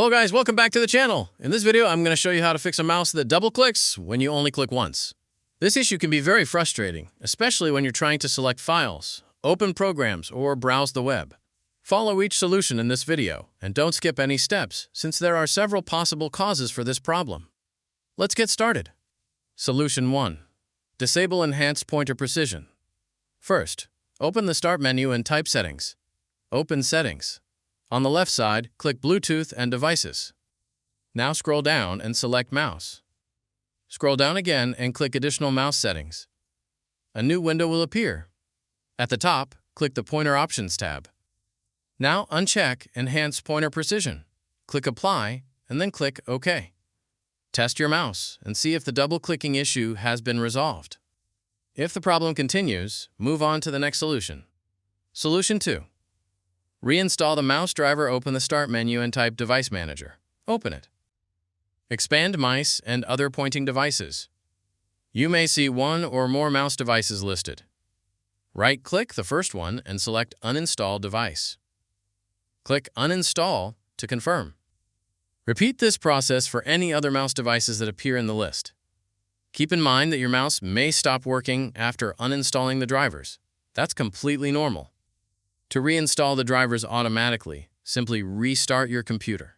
Hello guys, welcome back to the channel. In this video, I'm going to show you how to fix a mouse that double clicks when you only click once. This issue can be very frustrating, especially when you're trying to select files, open programs, or browse the web. Follow each solution in this video, and don't skip any steps, since there are several possible causes for this problem. Let's get started. Solution 1. Disable Enhanced Pointer Precision. First, open the Start menu and type Settings. Open Settings. On the left side, click Bluetooth and Devices. Now scroll down and select Mouse. Scroll down again and click Additional Mouse Settings. A new window will appear. At the top, click the Pointer Options tab. Now uncheck Enhance Pointer Precision. Click Apply and then click OK. Test your mouse and see if the double-clicking issue has been resolved. If the problem continues, move on to the next solution. Solution 2. Reinstall the mouse driver. Open the Start menu and type Device Manager. Open it. Expand Mice and Other Pointing Devices. You may see one or more mouse devices listed. Right-click the first one and select Uninstall Device. Click Uninstall to confirm. Repeat this process for any other mouse devices that appear in the list. Keep in mind that your mouse may stop working after uninstalling the drivers. That's completely normal. To reinstall the drivers automatically, simply restart your computer.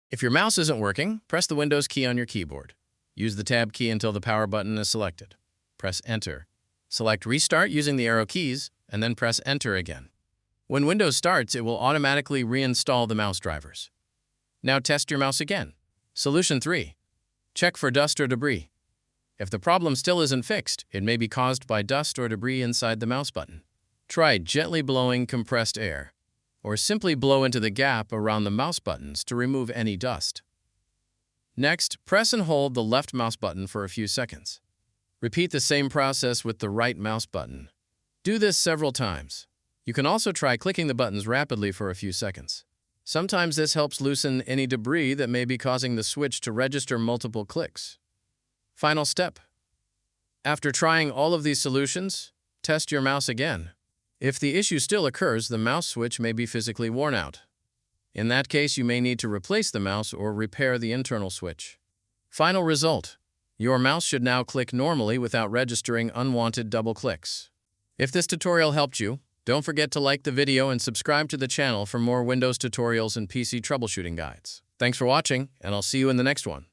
If your mouse isn't working, press the Windows key on your keyboard. Use the Tab key until the power button is selected. Press Enter. Select Restart using the arrow keys, and then press Enter again. When Windows starts, it will automatically reinstall the mouse drivers. Now test your mouse again. Solution 3. Check for dust or debris. If the problem still isn't fixed, it may be caused by dust or debris inside the mouse button. Try gently blowing compressed air, or simply blow into the gap around the mouse buttons to remove any dust. Next, press and hold the left mouse button for a few seconds. Repeat the same process with the right mouse button. Do this several times. You can also try clicking the buttons rapidly for a few seconds. Sometimes this helps loosen any debris that may be causing the switch to register multiple clicks. Final step. After trying all of these solutions, test your mouse again. If the issue still occurs, the mouse switch may be physically worn out. In that case, you may need to replace the mouse or repair the internal switch. Final result. Your mouse should now click normally without registering unwanted double clicks. If this tutorial helped you, don't forget to like the video and subscribe to the channel for more Windows tutorials and PC troubleshooting guides. Thanks for watching, and I'll see you in the next one.